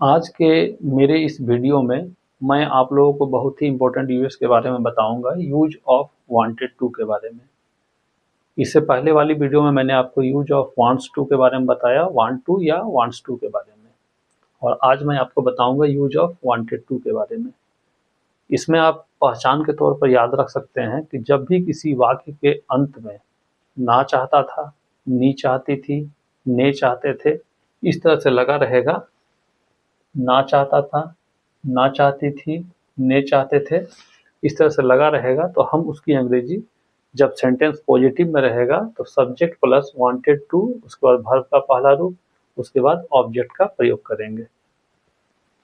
आज के मेरे इस वीडियो में मैं आप लोगों को बहुत ही इम्पोर्टेंट यूएस के बारे में बताऊंगा, यूज ऑफ वांटेड टू के बारे में। इससे पहले वाली वीडियो में मैंने आपको यूज ऑफ वांट्स टू के बारे में बताया, वांट टू या वांट्स टू के बारे में, और आज मैं आपको बताऊंगा यूज ऑफ वांटेड टू के बारे में। इसमें आप पहचान के तौर पर याद रख सकते हैं कि जब भी किसी वाक्य के अंत में ना चाहता था, नी चाहती थी, ने चाहते थे, इस तरह से लगा रहेगा, ना चाहता था, ना चाहती थी, ने चाहते थे, इस तरह से लगा रहेगा तो हम उसकी अंग्रेजी, जब सेंटेंस पॉजिटिव में रहेगा तो सब्जेक्ट प्लस वांटेड टू, उसके बाद वर्ब का पहला रूप, उसके बाद ऑब्जेक्ट का प्रयोग करेंगे।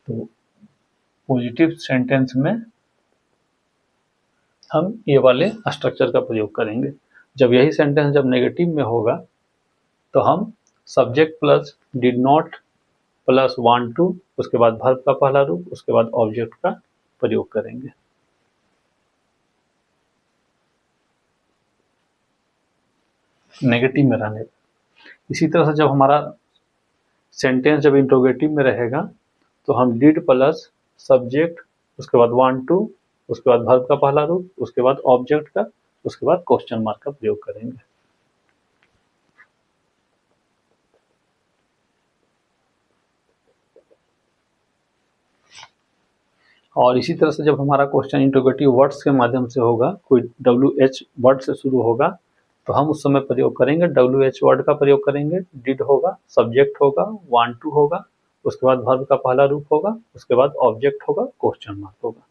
तो पॉजिटिव सेंटेंस में हम ये वाले स्ट्रक्चर का प्रयोग करेंगे। जब यही सेंटेंस जब नेगेटिव में होगा तो हम subject plus did not plus want to, उसके बाद वर्ब का पहला रूप, उसके बाद ऑब्जेक्ट का प्रयोग करेंगे। नेगेटिव में रहने। इसी तरह से जब हमारा सेंटेंस जब इंट्रोगेटिव में रहेगा तो हम डिड प्लस सब्जेक्ट, उसके बाद वांट टू, उसके बाद वर्ब का पहला रूप, उसके बाद ऑब्जेक्ट का, उसके बाद क्वेश्चन मार्क का प्रयोग करेंगे। और इसी तरह से जब हमारा क्वेश्चन इंट्रोगेटिव वर्ड्स के माध्यम से होगा, कोई WH वर्ड से शुरू होगा, तो हम उस समय प्रयोग करेंगे, WH वर्ड का प्रयोग करेंगे। डिड होगा, सब्जेक्ट होगा, वांट टू होगा, उसके बाद वर्ब का पहला रूप होगा, उसके बाद ऑब्जेक्ट होगा, क्वेश्चन मार्क होगा।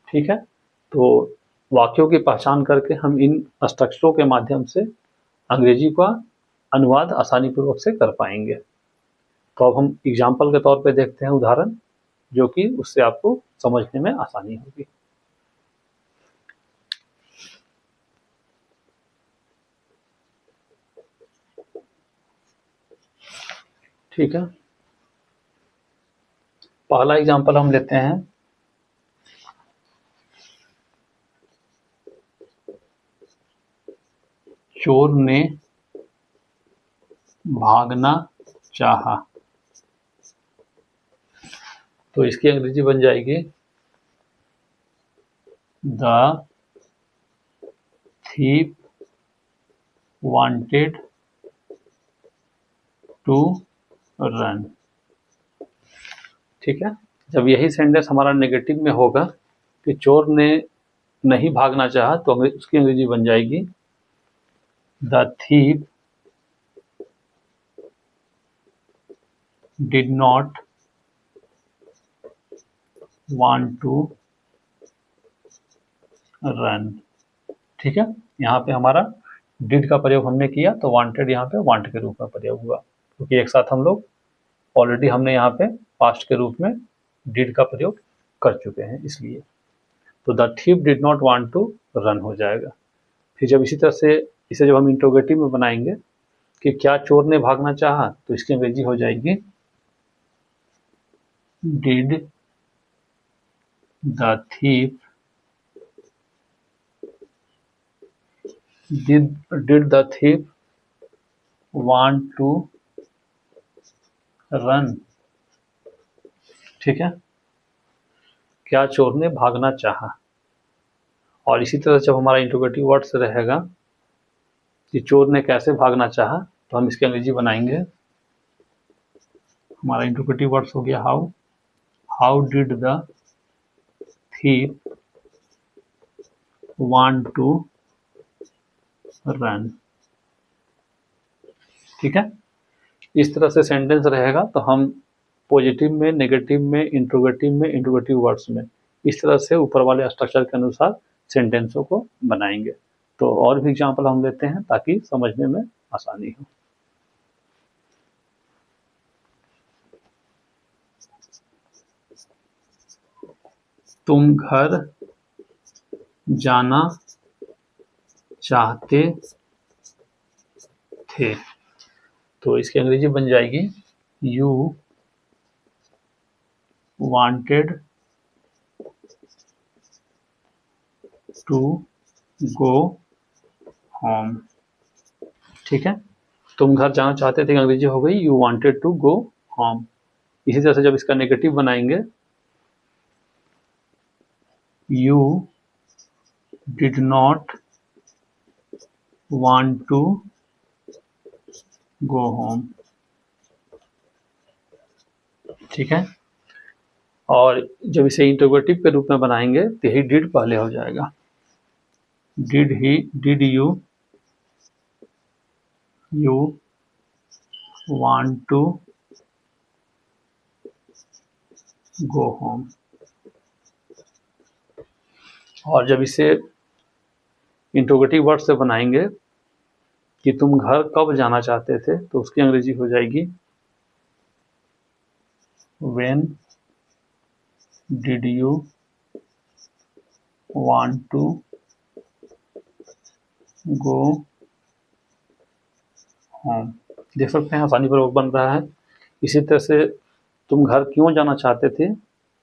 ठीक है, तो वाक्यों की पहचान करके हम इन स्ट्रक्चरों के माध्यम से अंग्रेजी का अनुवाद आसानी पूर्वक से कर पाएंगे। तो अब हम एग्जाम्पल के तौर पे देखते हैं उदाहरण, जो कि उससे आपको समझने में आसानी होगी। ठीक है, पहला एग्जाम्पल हम लेते हैं। चोर ने भागना चाहा, तो इसकी अंग्रेजी बन जाएगी the thief wanted to run। ठीक है, जब यही सेंटेंस हमारा नेगेटिव में होगा कि चोर ने नहीं भागना चाहा, तो उसकी अंग्रेजी बन जाएगी the thief did not want to run। ठीक है, यहाँ पे हमारा डिड का प्रयोग हमने किया तो वांटेड यहाँ पे वांट के रूप में प्रयोग हुआ, क्योंकि एक साथ हम लोग ऑलरेडी हमने यहाँ पे पास्ट के रूप में डिड का प्रयोग कर चुके हैं, इसलिए तो the thief did not want to run हो जाएगा। फिर जब इसी तरह से इसे जब हम इंट्रोगेटिव में बनाएंगे कि क्या चोर ने भागना चाहा, तो इसकी अंग्रेजी हो जाएगी did the thief did the thief want to run। ठीक है, क्या चोर ने भागना चाहा। और इसी तरह जब हमारा इंट्रोगेटिव वर्ड्स रहेगा कि चोर ने कैसे भागना चाहा, तो हम इसकी अंग्रेजी बनाएंगे। हमारा इंट्रोगेटिव वर्ड्स हो गया how, how did the thief want to run. ठीक है, इस तरह से सेंटेंस रहेगा तो हम पॉजिटिव में, नेगेटिव में, इंट्रोगेटिव वर्ड्स में, इस तरह से ऊपर वाले स्ट्रक्चर के अनुसार सेंटेंसों को बनाएंगे। तो और भी एग्जाम्पल हम लेते हैं ताकि समझने में आसानी हो। तुम घर जाना चाहते थे, तो इसकी अंग्रेजी बन जाएगी you wanted to go home. ठीक है, तुम घर जाना चाहते थे, अंग्रेजी हो गई you wanted to go home. इसी तरह से जब इसका नेगेटिव बनाएंगे, you did not want to go home. ठीक है, और जब इसे इंटरोगेटिव के रूप में बनाएंगे तो ही डिड पहले हो जाएगा। Did you want to go home. और जब इसे इंटरोगेटिव वर्ड से बनाएंगे कि तुम घर कब जाना चाहते थे, तो उसकी अंग्रेजी हो जाएगी when did you want to go home. देख सकते हैं आसानी पूर्वक बन रहा है। इसी तरह से तुम घर क्यों जाना चाहते थे,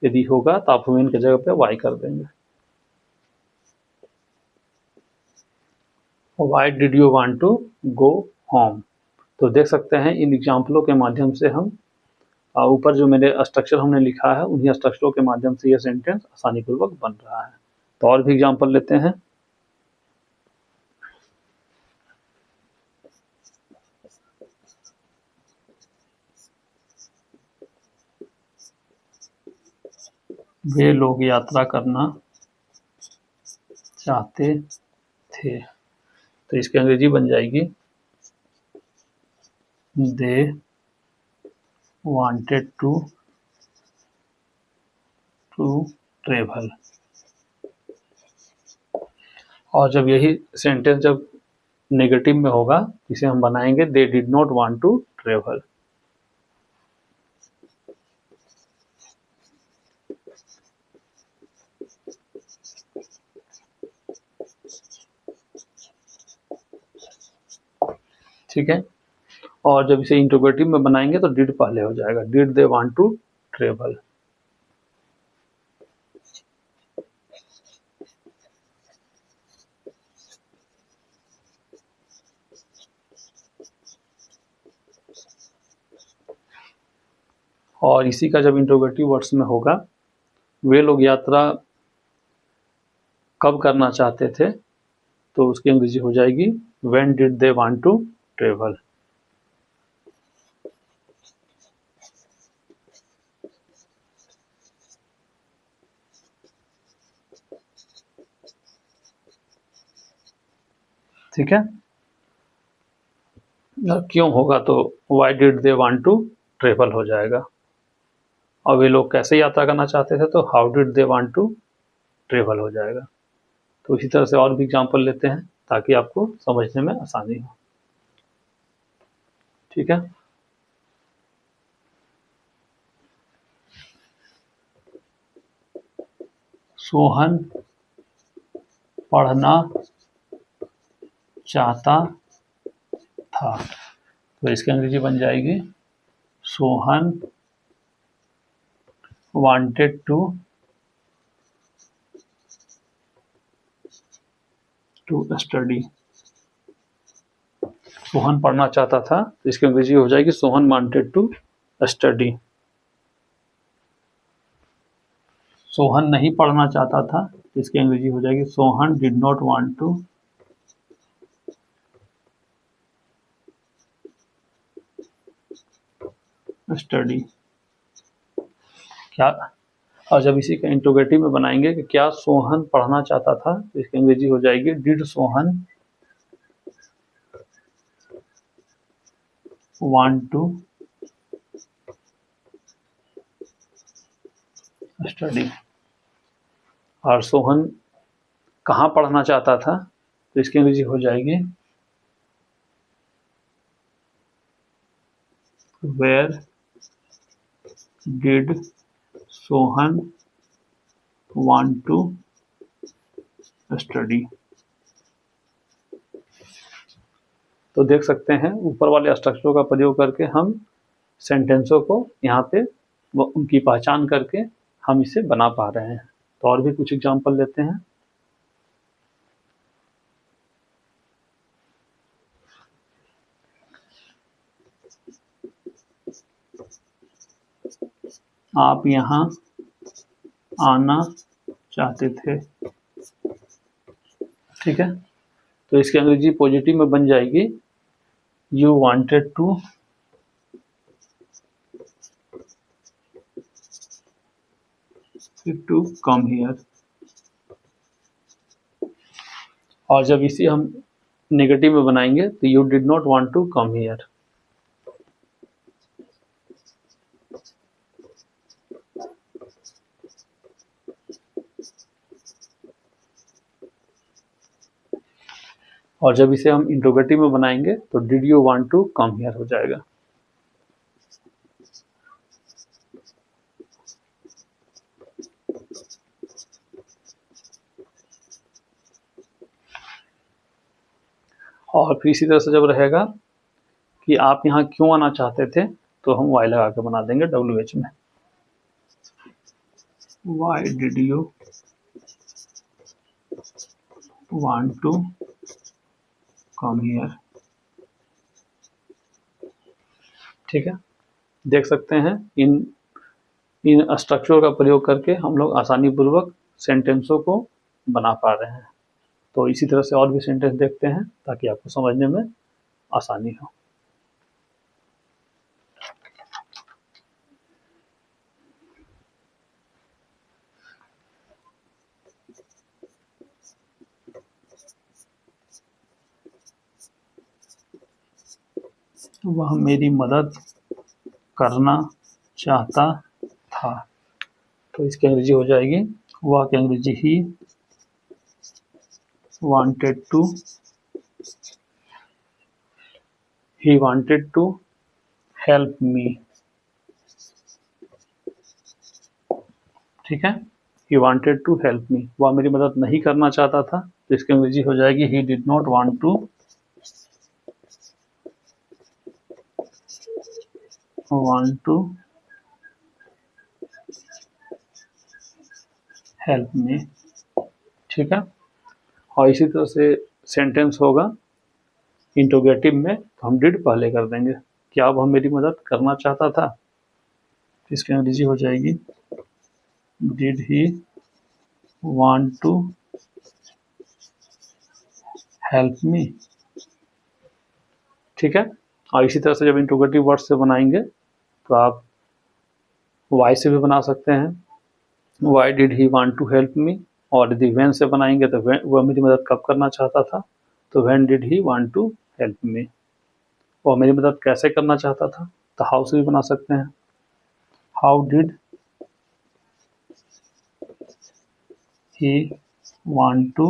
यदि होगा तो आप व्हेन की जगह पे वाई कर देंगे। Why did you want to go home. तो देख सकते हैं इन एग्जाम्पलों के माध्यम से हम ऊपर जो मेरे स्ट्रक्चर हमने लिखा है, उन्हीं स्ट्रक्चरों के माध्यम से यह सेंटेंस आसानी पूर्वक बन रहा है। तो और भी एग्जाम्पल लेते हैं। वे लोग यात्रा करना चाहते थे, तो इसकी अंग्रेजी बन जाएगी दे वांटेड टू ट्रेवल। और जब यही सेंटेंस जब नेगेटिव में होगा, इसे हम बनाएंगे they did not want to travel. ठीक है, और जब इसे इंटरोगेटिव में बनाएंगे तो डिड पहले हो जाएगा, did they want to travel. और इसी का जब इंटरोगेटिव वर्ड्स में होगा, वे लोग यात्रा कब करना चाहते थे, तो उसकी अंग्रेजी हो जाएगी when did they want to travel. ठीक है, क्यों होगा तो why did they want to travel हो जाएगा। और वे लोग कैसे यात्रा करना चाहते थे, तो how did they want to travel हो जाएगा। तो इसी तरह से और भी एग्जाम्पल लेते हैं ताकि आपको समझने में आसानी हो। ठीक है, सोहन पढ़ना चाहता था, तो इसकी अंग्रेजी बन जाएगी Sohan wanted to study. Sohan पढ़ना चाहता था, तो इसकी अंग्रेजी हो जाएगी Sohan wanted to study. Sohan नहीं पढ़ना चाहता था, तो इसकी अंग्रेजी हो जाएगी Sohan did not want to study. क्या, और जब इसी का इंटरोगेटिव में बनाएंगे कि क्या सोहन पढ़ना चाहता था, तो इसकी अंग्रेजी हो जाएगी did Sohan want to study. और सोहन कहाँ पढ़ना चाहता था, तो इसकी अंग्रेजी हो जाएगी where did Sohan want to study. तो देख सकते हैं ऊपर वाले स्ट्रक्चरों का प्रयोग करके हम सेंटेंसों को यहाँ पे उनकी पहचान करके हम इसे बना पा रहे हैं। तो और भी कुछ एग्जांपल लेते हैं। आप यहाँ आना चाहते थे। ठीक है, तो इसकी अंग्रेजी पॉजिटिव में बन जाएगी you wanted to come here. और जब इसे हम नेगेटिव में बनाएंगे तो you did not want to come here. और जब इसे हम इंट्रोगेटिव में बनाएंगे तो did you want to come here हो जाएगा। और फिर इसी तरह से जब रहेगा कि आप यहाँ क्यों आना चाहते थे तो हम वाई लगा के बना देंगे WH में। Why did you want to come here? ठीक है, देख सकते हैं इन स्ट्रक्चर का प्रयोग करके हम लोग आसानी पूर्वक सेंटेंसों को बना पा रहे हैं। तो इसी तरह से और भी सेंटेंस देखते हैं ताकि आपको समझने में आसानी हो। वह मेरी मदद करना चाहता था, तो इसकी अंग्रेजी हो जाएगी, वह की अंग्रेजी ही wanted to help me। ठीक है, he wanted to help me, वह मेरी मदद नहीं करना चाहता था, तो इसकी अंग्रेजी हो जाएगी he did not want to help me। ठीक है, और इसी तरह से सेंटेंस होगा इंट्रोगेटिव में तो हम डिड पहले कर देंगे, क्या वह मेरी मदद करना चाहता था, इसकी अंग्रेजी हो जाएगी did he want to help me. ठीक है, और इसी तरह से जब इंट्रोगेटिव वर्ड से बनाएंगे तो आप वाई से भी बना सकते हैं, why did he want to help me. और यदि व्हेन से बनाएंगे तो वह मेरी मदद कब करना चाहता था, तो when did he want to help me. वह मेरी मदद कैसे करना चाहता था, तो हाउ से भी बना सकते हैं, how did he want to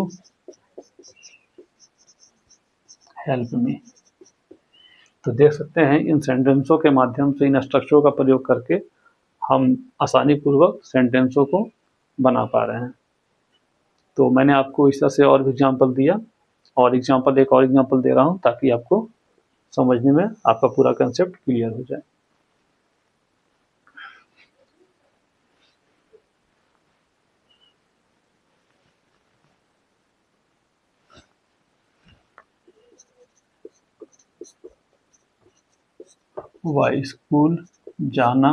help me. तो देख सकते हैं इन सेंटेंसों के माध्यम से, इन स्ट्रक्चरों का प्रयोग करके हम आसानी पूर्वक सेंटेंसों को बना पा रहे हैं। तो मैंने आपको इस तरह से और भी एग्जाम्पल दिया, और एक और एग्जाम्पल दे रहा हूँ ताकि आपको समझने में आपका पूरा कंसेप्ट क्लियर हो जाए। वह स्कूल जाना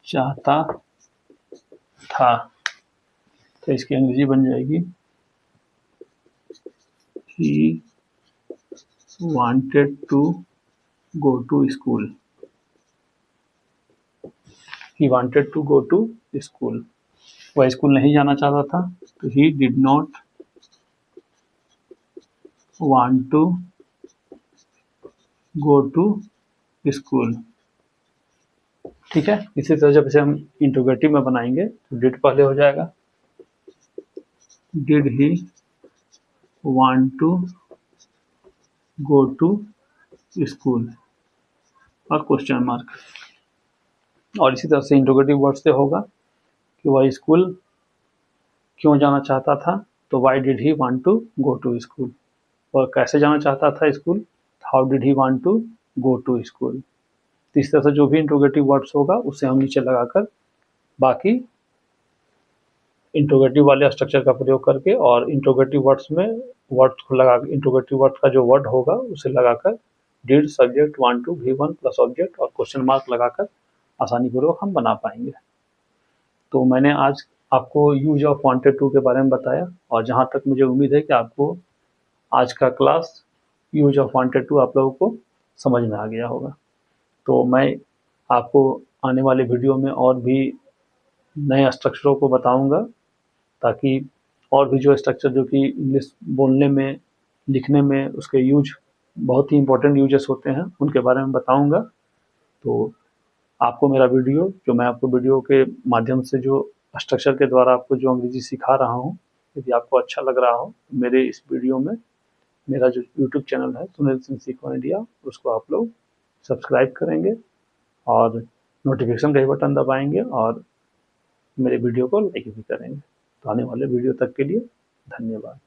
चाहता था, तो इसकी अंग्रेजी बन जाएगी he wanted to go to school। he wanted to go to school, वह स्कूल नहीं जाना चाहता था, तो he did not want to go to school। ठीक है, इसी तरह जब इसे हम इंट्रोगेटिव में बनाएंगे तो डिड पहले हो जाएगा, did he want to go to school और क्वेश्चन मार्क। और इसी तरह से इंट्रोगेटिव वर्ड से होगा कि वह स्कूल क्यों जाना चाहता था, तो why did he want to go to school. और कैसे जाना चाहता था school, how did he want to go to school. तो इस तरह से जो भी इंट्रोगेटिव वर्ड्स होगा उसे हम नीचे लगाकर बाकी इंट्रोगेटिव वाले स्ट्रक्चर का प्रयोग करके और इंट्रोगेटिव वर्ड्स में वर्ड्स को लगा, इंट्रोगेटिव वर्ड्स का जो वर्ड होगा उसे लगाकर did subject want to V1 plus object और क्वेश्चन मार्क लगाकर आसानीपूर्वक हम बना पाएंगे। तो मैंने आज आपको यूज ऑफ वांटेड टू के बारे में बताया, और जहाँ तक मुझे उम्मीद है कि आपको आज का class use of wanted to आप लोगों को समझ में आ गया होगा। तो मैं आपको आने वाले वीडियो में और भी नए स्ट्रक्चरों को बताऊंगा, ताकि और भी जो स्ट्रक्चर जो कि इंग्लिश बोलने में, लिखने में उसके यूज बहुत ही इंपॉर्टेंट यूजेस होते हैं, उनके बारे में बताऊंगा। तो आपको मेरा वीडियो, जो मैं आपको वीडियो के माध्यम से जो स्ट्रक्चर के द्वारा आपको जो अंग्रेजी सिखा रहा हूँ, यदि आपको अच्छा लग रहा हो, मेरे इस वीडियो में मेरा जो यूट्यूब चैनल है सुनील सिंह सीखो इंडिया, उसको आप लोग सब्सक्राइब करेंगे और नोटिफिकेशन का ही बटन दबाएंगे और मेरे वीडियो को लाइक भी करेंगे। तो आने वाले वीडियो तक के लिए धन्यवाद।